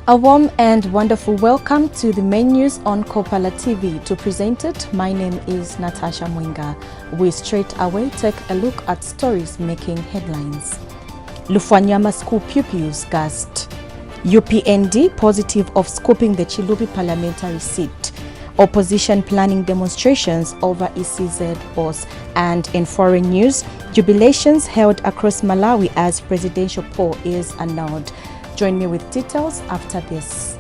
A warm and wonderful welcome to the main news on Kopala TV. To present it, my name is Natasha Mwinga. We straight away take a look at stories making headlines. Lufwanyama school pupils gassed. UPND positive of scooping the Chilubi parliamentary seat. Opposition planning demonstrations over ECZ boss. And in foreign news, jubilations held across Malawi as presidential poll is annulled. Join me with details after this.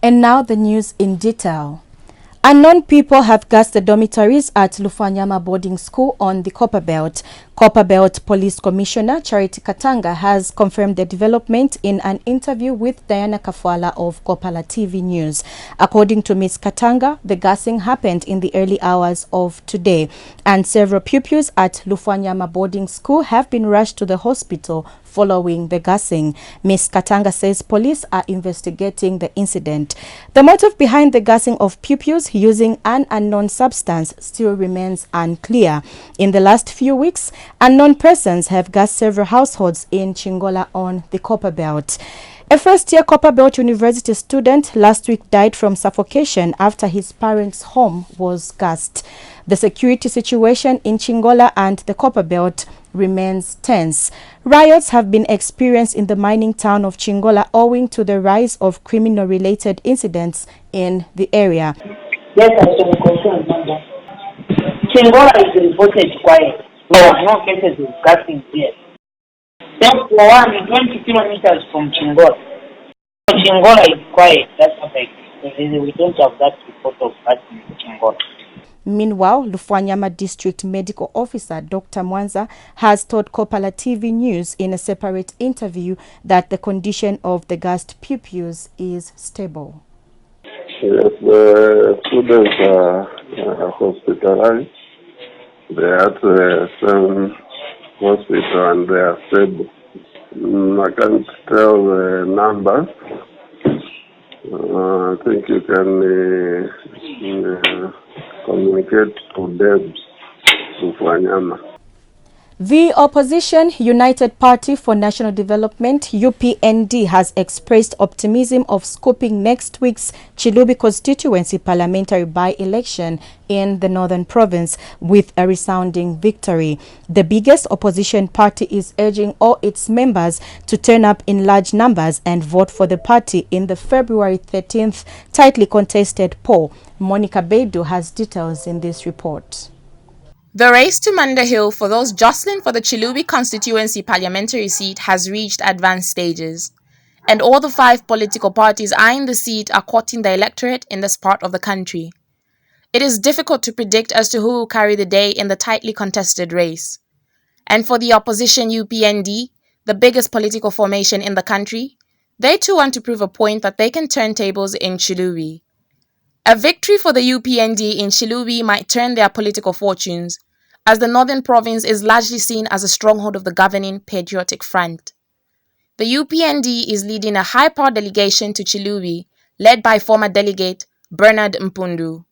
And now the news in detail. Unknown people have gassed the dormitories at Lufwanyama boarding school on the Copperbelt. Copperbelt Police Commissioner Charity Katanga has confirmed the development in an interview with Diana Kafwala of Kopala TV News. According to Ms. Katanga, the gassing happened in the early hours of today, and several pupils at Lufwanyama boarding school have been rushed to the hospital following the gassing. Ms. Katanga says police are investigating the incident. The motive behind the gassing of pupils using an unknown substance still remains unclear. In the last few weeks, unknown persons have gassed several households in Chingola on the Copperbelt. A first-year Copperbelt University student last week died from suffocation after his parents' home was gassed. The security situation in Chingola and the Copperbelt remains tense. Riots have been experienced in the mining town of Chingola owing to the rise of criminal-related incidents in the area. Yes, I am concerned. Chingola is reported quiet. There are no cases of gassing here. Therefore, 120 kilometers from Chingola. Chingola is quiet. That's a fact. We don't have that report of gassing in Chingola. Meanwhile, Lufwanyama District Medical Officer Dr. Mwanza has told Kopala TV News in a separate interview that the condition of the gassed pupils is stable. Yes, the students are hospitalized. They are at the same hospital and they are stable. I can't tell the numbers. I think you can communicate to them to Lufwanyama. The Opposition United Party for National Development, UPND, has expressed optimism of scooping next week's Chilubi constituency parliamentary by-election in the Northern Province with a resounding victory. The biggest opposition party is urging all its members to turn up in large numbers and vote for the party in the February 13th tightly contested poll. Monica Bedu has details in this report. The race to Manda Hill for those jostling for the Chilubi constituency parliamentary seat has reached advanced stages, and all the 5 political parties eyeing the seat are courting the electorate in this part of the country. It is difficult to predict as to who will carry the day in the tightly contested race. And for the opposition UPND, the biggest political formation in the country, they too want to prove a point that they can turn tables in Chilubi. A victory for the UPND in Chilubi might turn their political fortunes, as the Northern Province is largely seen as a stronghold of the governing Patriotic Front. The UPND is leading a high-power delegation to Chilubi, led by former delegate Bernard Mpundu,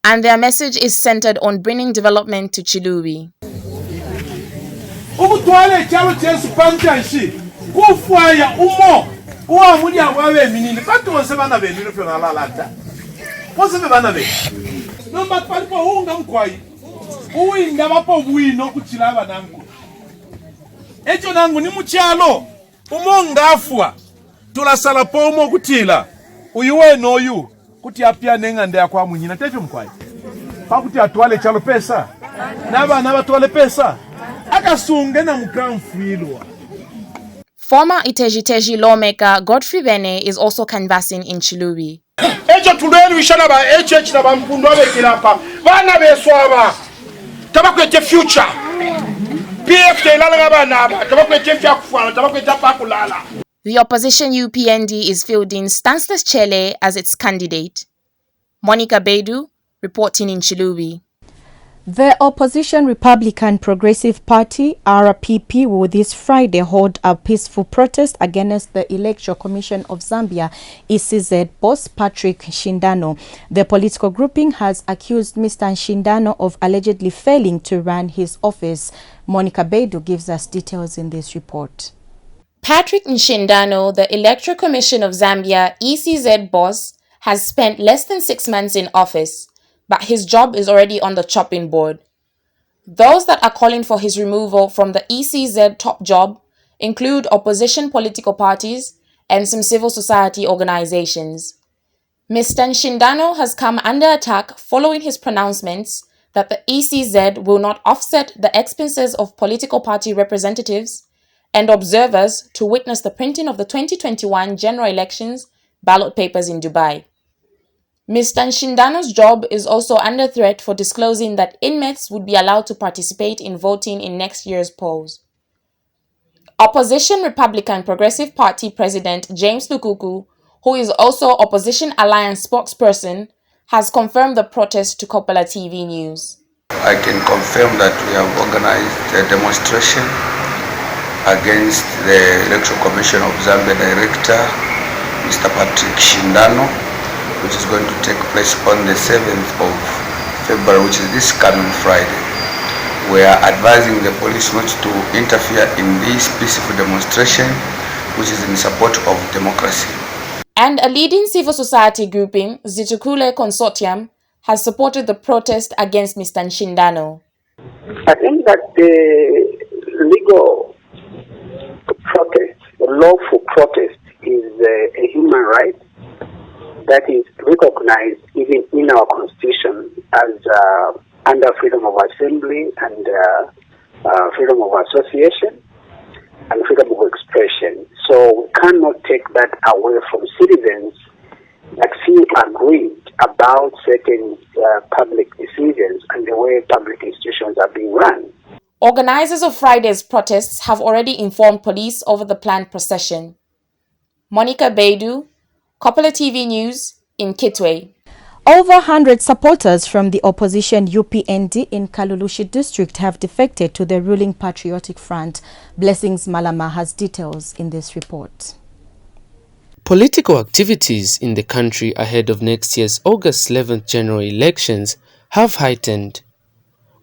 and their message is centered on bringing development to Chilubi. Echo ni muchalo umongafwa tulasala pomo kutila uyuwe noyu kuti apya nengande yakwa munyina techo mkwai pakuti atwale chalo pesa nabana batwale pesa akasunge na mkamfilwa. Former Iteji lawmaker Godfrey Bene is also canvassing in Chilubi. Echo tulelu ishana ba HH na bampundu abekilapa bana beswaba tabakwete future PF telala bana tabakwete fyakufana tabakwete pakulala. The opposition UPND is fielding Stansless Chele as its candidate. Monica Bedu, reporting in Chilubi. The opposition Republican Progressive Party, RPP, will this Friday hold a peaceful protest against the Electoral Commission of Zambia, ECZ boss Patrick Nshindano. The political grouping has accused Mr. Nshindano of allegedly failing to run his office. Monica Bedu gives us details in this report. Patrick Nshindano, the Electoral Commission of Zambia, ECZ boss, has spent less than 6 months in office, but his job is already on the chopping board. Those that are calling for his removal from the ECZ top job include opposition political parties and some civil society organizations. Mr. Nshindano has come under attack following his pronouncements that the ECZ will not offset the expenses of political party representatives and observers to witness the printing of the 2021 general elections ballot papers in Dubai. Mr. Nshindano's job is also under threat for disclosing that inmates would be allowed to participate in voting in next year's polls. Opposition Republican Progressive Party President James Lukuku, who is also Opposition Alliance spokesperson, has confirmed the protest to Kopala TV News. I can confirm that we have organized a demonstration against the Electoral Commission of Zambia Director, Mr. Patrick Nshindano, which is going to take place on the 7th of February, which is this coming Friday. We are advising the police not to interfere in this peaceful demonstration, which is in support of democracy. And a leading civil society grouping, Zitukule Consortium, has supported the protest against Mr. Nshindano. I think that the legal protest, the lawful protest, is a human right that is recognized even in our constitution as under freedom of assembly and freedom of association and freedom of expression. So we cannot take that away from citizens that feel aggrieved about certain public decisions and the way public institutions are being run. Organizers of Friday's protests have already informed police over the planned procession. Monica Bedu, Kopala TV News in Kitwe. Over 100 supporters from the opposition UPND in Kalulushi district have defected to the ruling Patriotic Front. Blessings Malama has details in this report. Political activities in the country ahead of next year's August 11th general elections have heightened.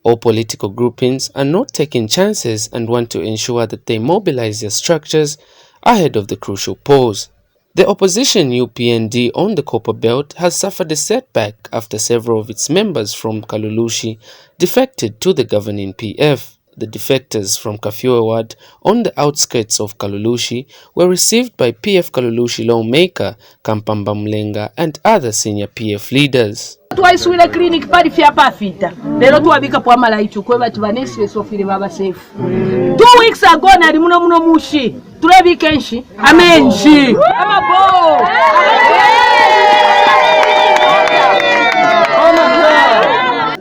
All political groupings are not taking chances and want to ensure that they mobilize their structures ahead of the crucial polls. The opposition UPND on the Copper Belt has suffered a setback after several of its members from Kalulushi defected to the governing PF. The defectors from Kafue Ward on the outskirts of Kalulushi were received by PF Kalulushi lawmaker Kampamba Mlenga and other senior PF leaders. Twaisuile clinic pali fya pafita lero tuwabika kwa malaitu kwe batu banesi besofile baba safe 2 weeks ago nali muno mushi tulabika enshi amenshi amabo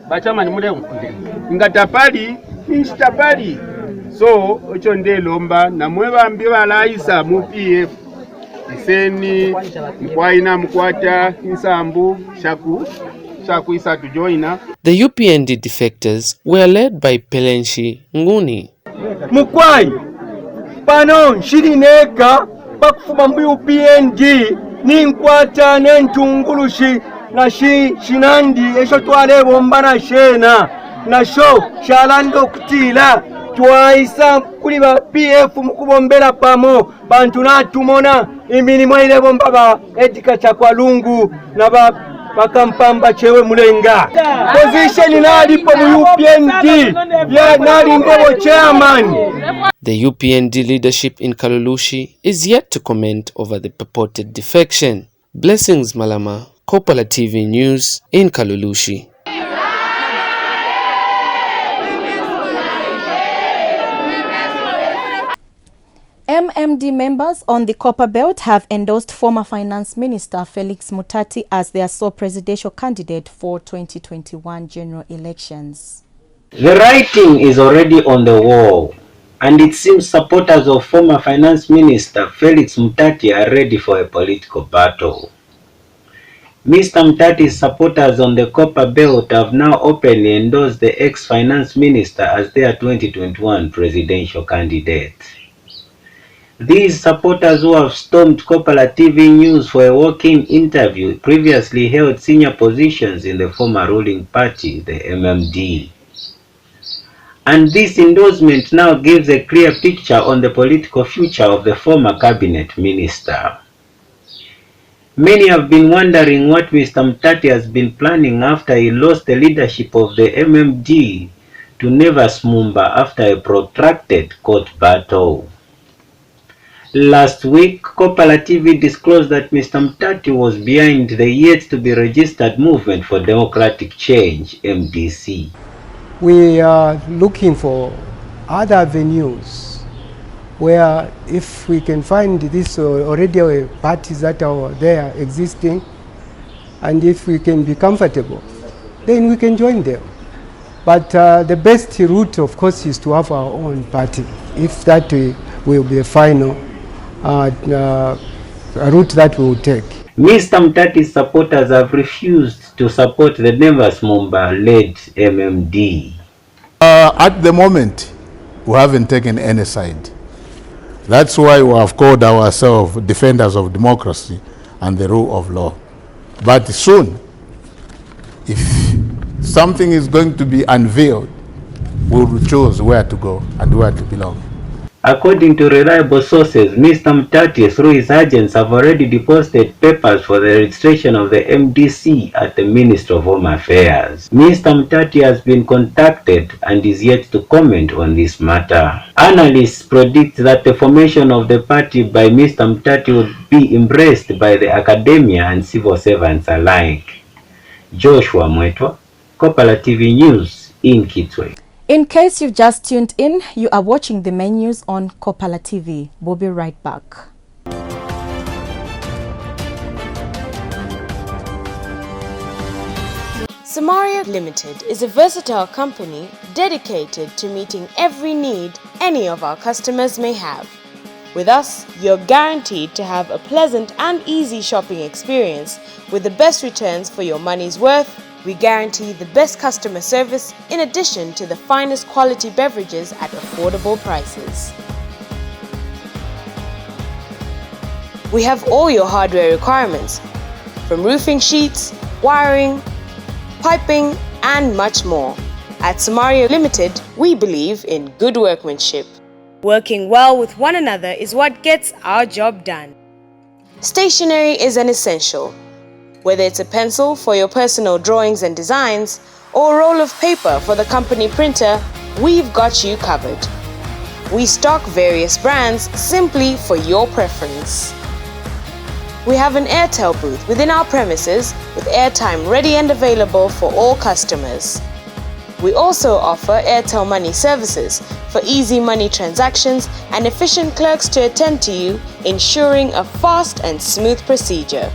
bachama ni mule ngatapali instapali so ocho ndelomba na mwebambi balaisa mu PF iseni mkwaina mkwata insambu shaku isatu joina. The UPND defectors were led by Pelenshi Nguni. Mukwai pano shirineka bakufuma mu UPND ninkwata n'entungulushi na shinandi esho twalebomba na shena nasho shalanga okutila twaisa kuli ba PF mukubombera pamo bantu natumona imirimo ilebomba ba edika chakwa lungu na bakampamba chewe mulenga position nalipo mu UPND ya nali ngabo chairman. The UPND leadership in Kalulushi is yet to comment over the purported defection. Blessings Malama, Kopala TV News in Kalulushi. MMD members on the Copper Belt have endorsed former Finance Minister Felix Mutati as their sole presidential candidate for 2021 general elections. The writing is already on the wall, and it seems supporters of former Finance Minister Felix Mutati are ready for a political battle. Mr. Mtati's supporters on the Copper Belt have now openly endorsed the ex-finance minister as their 2021 presidential candidate. These supporters who have stormed Kopala TV News for a walk-in interview previously held senior positions in the former ruling party, the MMD. And this endorsement now gives a clear picture on the political future of the former cabinet minister. Many have been wondering what Mr. Mtati has been planning after he lost the leadership of the MMD to Nevas Mumba after a protracted court battle. Last week, Kopala TV disclosed that Mr. Mtati was behind the yet-to-be-registered Movement for Democratic Change, MDC. We are looking for other avenues where if we can find this already parties that are there existing, and if we can be comfortable, then we can join them. But the best route, of course, is to have our own party, if that will be a final route that we will take. Mr. Mtati's supporters have refused to support the Nevas Mumba-led MMD. At the moment, we haven't taken any side. That's why we have called ourselves defenders of democracy and the rule of law. But soon, if something is going to be unveiled, we will choose where to go and where to belong. According to reliable sources, Mr. Mtati, through his agents, have already deposited papers for the registration of the MDC at the Ministry of Home Affairs. Mr. Mtati has been contacted and is yet to comment on this matter. Analysts predict that the formation of the party by Mr. Mtati would be embraced by the academia and civil servants alike. Joshua Mwetwa, Kopala TV News in Kitwe. In case you've just tuned in, you are watching the main news on Kopala TV. We'll be right back. Samaria Limited is a versatile company dedicated to meeting every need any of our customers may have. With us, you're guaranteed to have a pleasant and easy shopping experience with the best returns for your money's worth. We guarantee the best customer service in addition to the finest quality beverages at affordable prices. We have all your hardware requirements, from roofing sheets, wiring, piping, and much more. At Samaria Limited, we believe in good workmanship. Working well with one another is what gets our job done. Stationery is an essential. Whether it's a pencil for your personal drawings and designs, or a roll of paper for the company printer, we've got you covered. We stock various brands simply for your preference. We have an Airtel booth within our premises with airtime ready and available for all customers. We also offer Airtel Money services for easy money transactions and efficient clerks to attend to you, ensuring a fast and smooth procedure.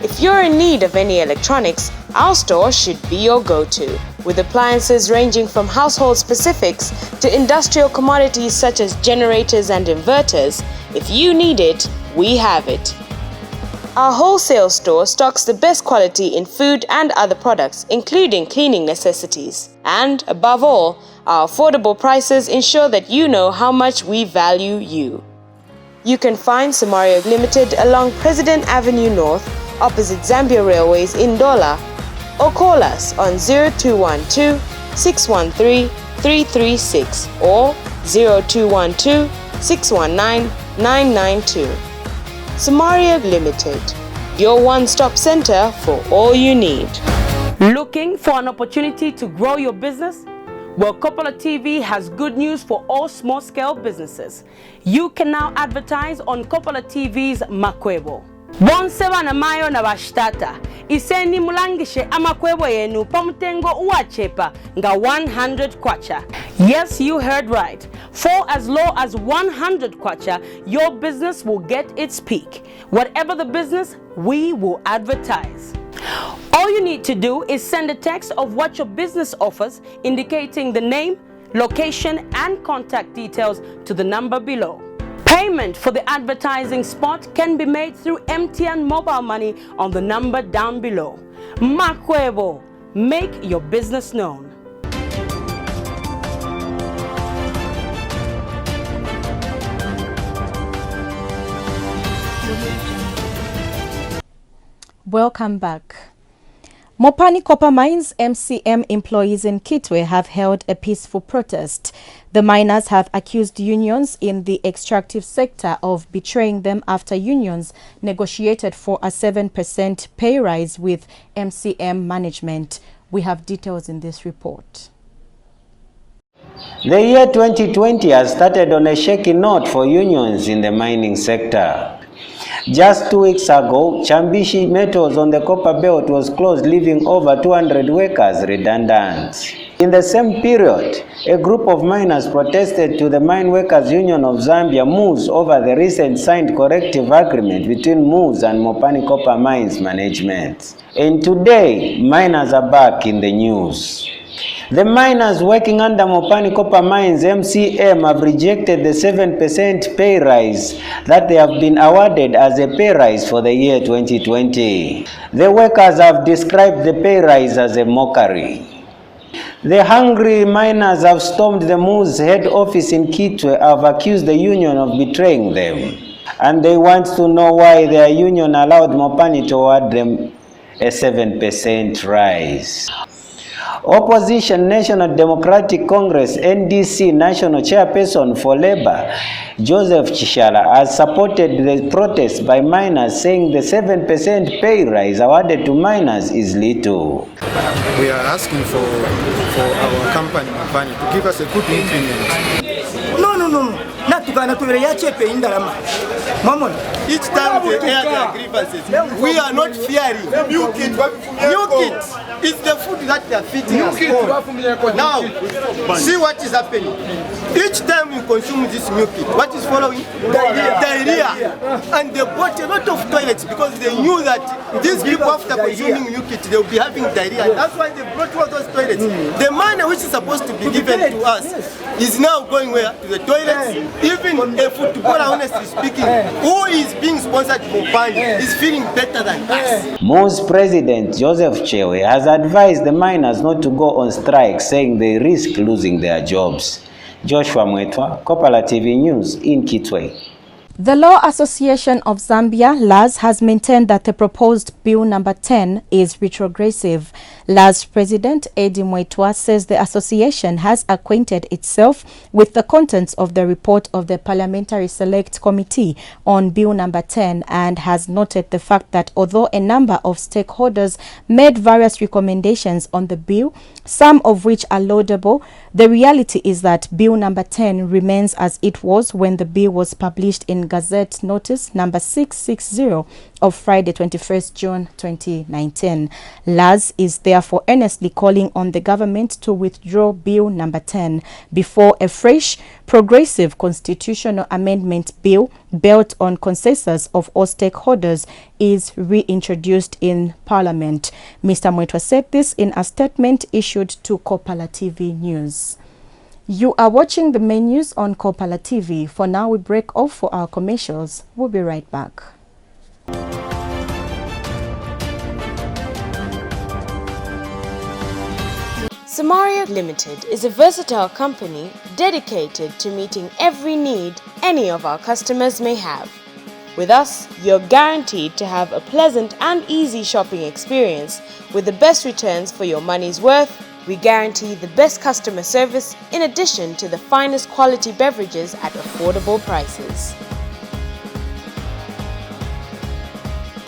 If you're in need of any electronics, our store should be your go-to, with appliances ranging from household specifics to industrial commodities such as generators and inverters. If you need it, we have it. Our wholesale store stocks the best quality in food and other products, including cleaning necessities. And above all, our affordable prices ensure that you know how much we value you. You can find Samaria Limited along President Avenue North, opposite Zambia Railways in Dola, or call us on 0212 613 336 or 0212 619 992. Samaria Limited, your one-stop center for all you need. Looking for an opportunity to grow your business? Well, Kopala TV has good news for all small-scale businesses. You can now advertise on Kopala TV's Makwebo. Bonseba na mayo na bashtata. Iseni mulangishe amakwebo yenu pamutengo uachepa nga 100 kwacha. Yes, you heard right. For as low as 100 kwacha, your business will get its peak. Whatever the business, we will advertise. All you need to do is send a text of what your business offers, indicating the name, location, and contact details to the number below. Payment for the advertising spot can be made through MTN mobile money on the number down below. Makwebo, make your business known. Welcome back. Mopani Copper Mines MCM employees in Kitwe have held a peaceful protest. The miners have accused unions in the extractive sector of betraying them after unions negotiated for a 7% pay rise with MCM management. We have details in this report. The year 2020 has started on a shaky note for unions in the mining sector. Just 2 weeks ago, Chambishi Metals on the Copper Belt was closed, leaving over 200 workers redundant. In the same period, a group of miners protested to the Mine Workers Union of Zambia, MUZ, over the recent signed corrective agreement between MUZ and Mopani Copper Mines management. And today, miners are back in the news. The miners working under Mopani Copper Mines MCM have rejected the 7% pay rise that they have been awarded as a pay rise for the year 2020. The workers have described the pay rise as a mockery. The hungry miners have stormed the MUZ head office in Kitwe, have accused the union of betraying them. And they want to know why their union allowed Mopani to award them a 7% rise. Opposition National Democratic Congress NDC National Chairperson for Labour, Joseph Chishala, has supported the protest by miners, saying the 7% pay rise awarded to miners is little. We are asking for our company to give us a good increment. No. Each time they air their grievances, we are not fearing. Milk it. It's the food that they are feeding us. Now, see what is happening. Each time we consume this milk, what is following? Diarrhea. And they bought a lot of toilets because they knew that these people, after consuming milk, they will be having diarrhea. And that's why they brought all those toilets. The money which is supposed to be given to us is now going where? To the toilets. Even a footballer, honestly speaking, who is being sponsored for Bani is feeling better than us. MUZ President Joseph Chewe has advised the miners not to go on strike, saying they risk losing their jobs. Joshua Mwetwa, Kopala TV News in Kitwe. The Law Association of Zambia, LAZ, has maintained that the proposed Bill number 10 is retrogressive. LAZ President Eddie Mwetwa says the association has acquainted itself with the contents of the report of the Parliamentary Select Committee on Bill number 10 and has noted the fact that although a number of stakeholders made various recommendations on the bill, some of which are laudable, the reality is that Bill number 10 remains as it was when the bill was published in Gazette Notice number 660 of Friday 21st June 2019. LAZ is therefore earnestly calling on the government to withdraw Bill number 10 before a fresh progressive constitutional amendment bill built on consensus of all stakeholders is reintroduced in Parliament. Mr. Mwetwa said this in a statement issued to Kopala TV News. You are watching the main news on Kopala TV. For now, we break off for our commercials. We'll be right back. Samaria Limited is a versatile company dedicated to meeting every need any of our customers may have. With us, you're guaranteed to have a pleasant and easy shopping experience with the best returns for your money's worth. We guarantee the best customer service in addition to the finest quality beverages at affordable prices.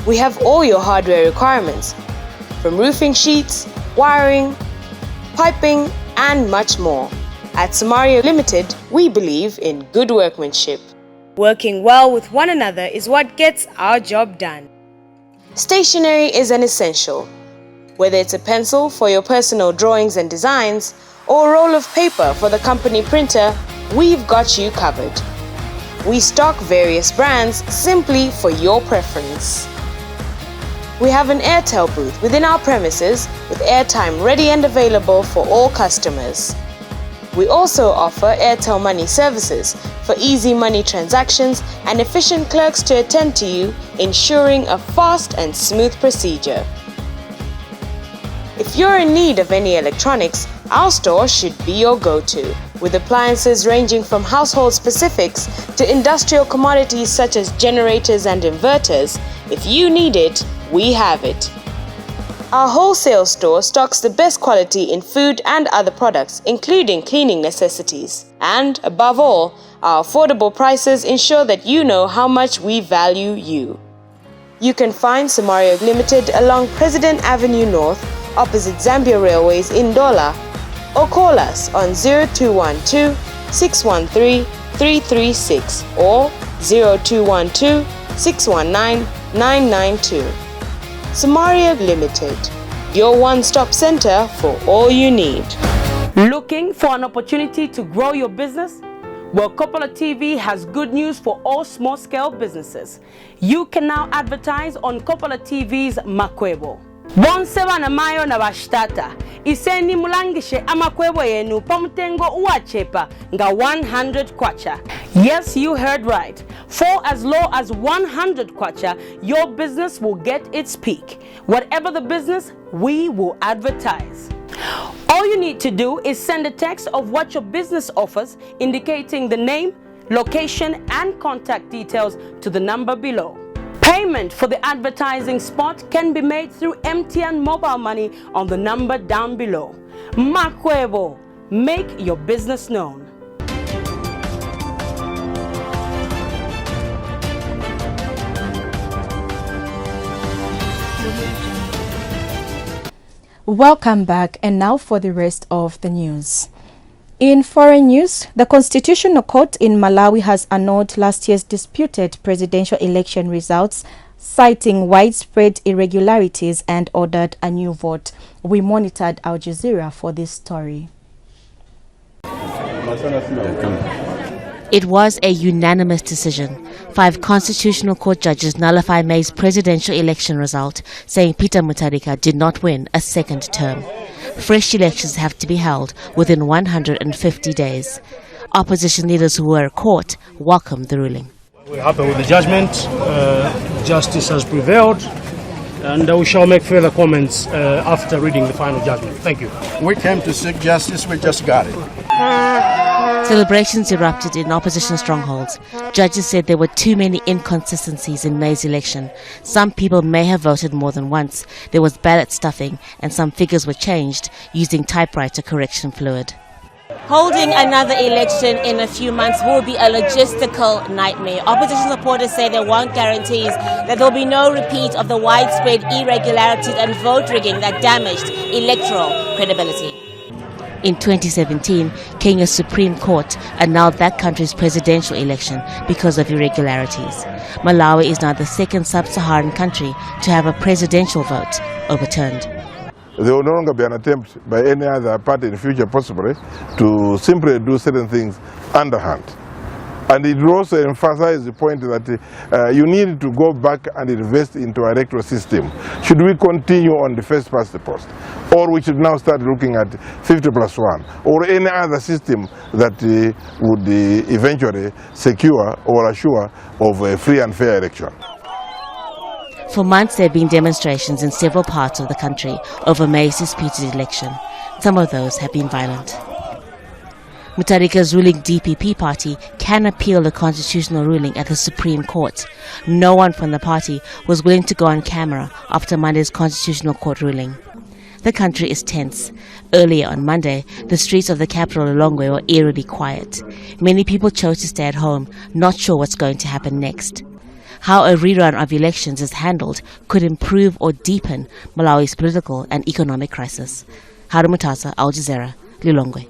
We have all your hardware requirements, from roofing sheets, wiring, piping, and much more. At Samaria Limited, we believe in good workmanship. Working well with one another is what gets our job done. Stationery is an essential. Whether it's a pencil for your personal drawings and designs, or a roll of paper for the company printer, we've got you covered. We stock various brands simply for your preference. We have an Airtel booth within our premises with airtime ready and available for all customers. We also offer Airtel Money services for easy money transactions and efficient clerks to attend to you, ensuring a fast and smooth procedure. If you're in need of any electronics, our store should be your go-to, with appliances ranging from household specifics to industrial commodities such as generators and inverters. If you need it, we have it. Our wholesale store stocks the best quality in food and other products, including cleaning necessities. And above all, our affordable prices ensure that you know how much we value you. You can find Samario Limited along President Avenue North, opposite Zambia Railways in Dola, or call us on 0212-613-336 or 0212-619-992. Samaria Limited, your one-stop center for all you need. Looking for an opportunity to grow your business? Well, Kopala TV has good news for all small-scale businesses. You can now advertise on Kopala TV's Makwebo. Bonseba na mayo na bashtata. Iseni mulangishe amakwebo yenu pamutengo uachepa nga 100 kwacha. Yes, you heard right. For as low as 100 kwacha, your business will get its peak. Whatever the business, we will advertise. All you need to do is send a text of what your business offers, indicating the name, location, and contact details to the number below. Payment for the advertising spot can be made through MTN mobile money on the number down below. Makwebo, make your business known. Welcome back, and now for the rest of the news. In foreign news, the Constitutional Court in Malawi has annulled last year's disputed presidential election results, citing widespread irregularities and ordered a new vote. We monitored Al Jazeera for this story. It was a unanimous decision. 5 Constitutional Court judges nullified May's presidential election result, saying Peter Mutharika did not win a second term. Fresh elections have to be held within 150 days. Opposition leaders who were caught welcomed the ruling. We're happy with the judgment. Justice has prevailed, and we shall make further comments after reading the final judgment. Thank you. We came to seek justice, we just got it. Celebrations erupted in opposition strongholds. Judges said there were too many inconsistencies in May's election. Some people may have voted more than once. There was ballot stuffing, and some figures were changed using typewriter correction fluid. Holding another election in a few months will be a logistical nightmare. Opposition supporters say they want guarantees that there will be no repeat of the widespread irregularities and vote rigging that damaged electoral credibility. In 2017, Kenya's Supreme Court annulled that country's presidential election because of irregularities. Malawi is now the second sub-Saharan country to have a presidential vote overturned. There will no longer be an attempt by any other party in the future, possibly, to simply do certain things underhand. And it will also emphasize the point that you need to go back and invest into our electoral system. Should we continue on the first past the post? Or we should now start looking at 50+1 or any other system that would eventually secure or assure of a free and fair election. For months there have been demonstrations in several parts of the country over May's disputed election. Some of those have been violent. Mutharika's ruling DPP party can appeal the constitutional ruling at the Supreme Court. No one from the party was willing to go on camera after Monday's Constitutional Court ruling. The country is tense. Earlier on Monday, the streets of the capital Lilongwe were eerily quiet. Many people chose to stay at home, not sure what's going to happen next. How a rerun of elections is handled could improve or deepen Malawi's political and economic crisis. Haru Mutasa, Al Jazeera, Lilongwe.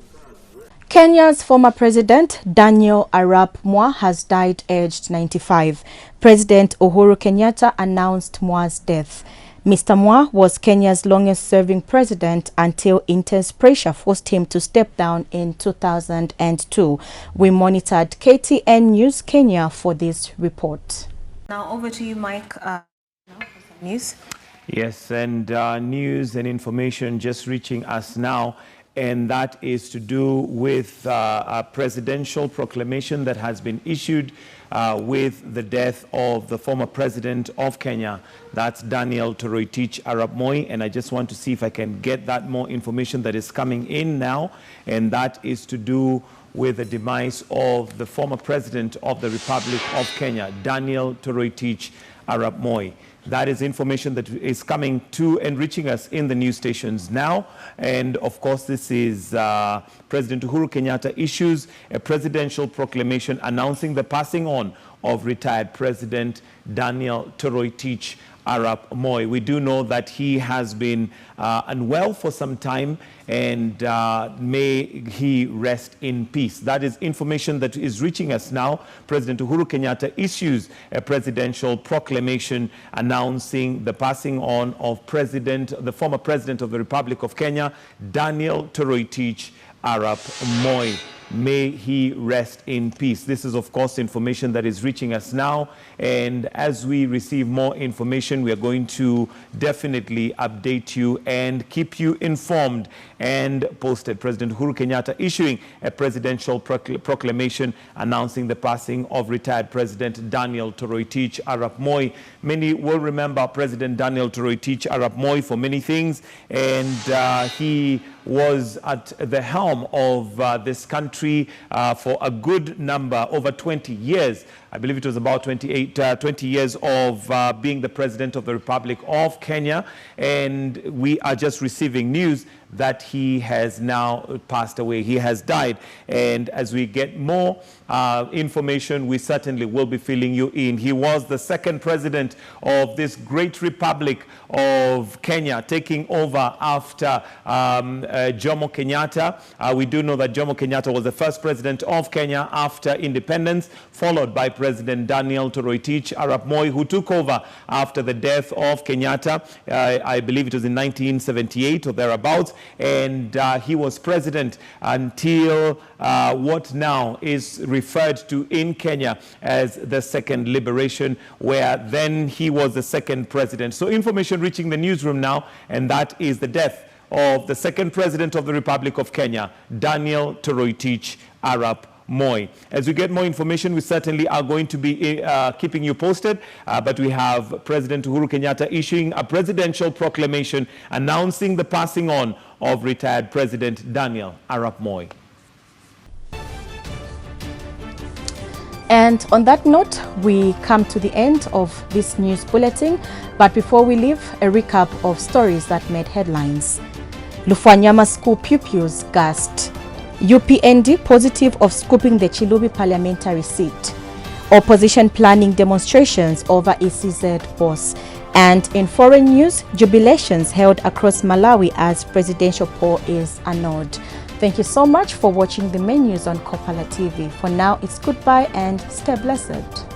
Kenya's former president, Daniel Arap Moi, has died aged 95. President Uhuru Kenyatta announced Moi's death. Mr. Moi was Kenya's longest-serving president until intense pressure forced him to step down in 2002. We monitored KTN News Kenya for this report. Now over to you, Mike, for some news. Yes, and news and information just reaching us now. and that is to do with a presidential proclamation that has been issued with the death of the former president of Kenya, that's Daniel Toroitich Arap Moi, and I just want to see if I can get that more information that is coming in now, and that is to do with the demise of the former president of the Republic of Kenya, Daniel Toroitich Arap Moi. That is information that is coming to and reaching us in the news stations now. And of course, this is President Uhuru Kenyatta issues a presidential proclamation announcing the passing on of retired President Daniel Toroitich Arap Moi. We do know that he has been unwell for some time, and may he rest in peace. That is information that is reaching us now. President Uhuru Kenyatta issues a presidential proclamation announcing the passing on of the former president of the Republic of Kenya, Daniel Toroitich Arap Moi. May he rest in peace. This is, of course, information that is reaching us now. And as we receive more information, we are going to definitely update you and keep you informed and posted. President Uhuru Kenyatta issuing a presidential proclamation announcing the passing of retired President Daniel Toroitich Arap Moi. Many will remember President Daniel Toroitich Arap Moi for many things, and he was at the helm of this country for a good number, over 20 years. I believe it was about 20 years of being the President of the Republic of Kenya. And we are just receiving news that he has now passed away. He has died. And as we get more information, we certainly will be filling you in. He was the second president of this great Republic of Kenya, taking over after Jomo Kenyatta. We do know that Jomo Kenyatta was the first president of Kenya after independence, followed by President Daniel Toroitich Arap Moi, who took over after the death of Kenyatta. I believe it was in 1978 or thereabouts, and he was president until what now is referred to in Kenya as the Second Liberation, where then he was the second president. So information reaching the newsroom now, and that is the death of the second president of the Republic of Kenya, Daniel Toroitich Arap Moi. As we get more information, we certainly are going to be keeping you posted, but we have President Uhuru Kenyatta issuing a presidential proclamation announcing the passing on of retired President Daniel Arap Moi. And on that note, we come to the end of this news bulletin. But before we leave, a recap of stories that made headlines. Lufwanyama school pupils gassed. UPND positive of scooping the Chilubi parliamentary seat. Opposition planning demonstrations over ECZ boss. And in foreign news, jubilations held across Malawi as presidential poll is annulled. Thank you so much for watching the main news on Kopala TV. For now, it's goodbye and stay blessed.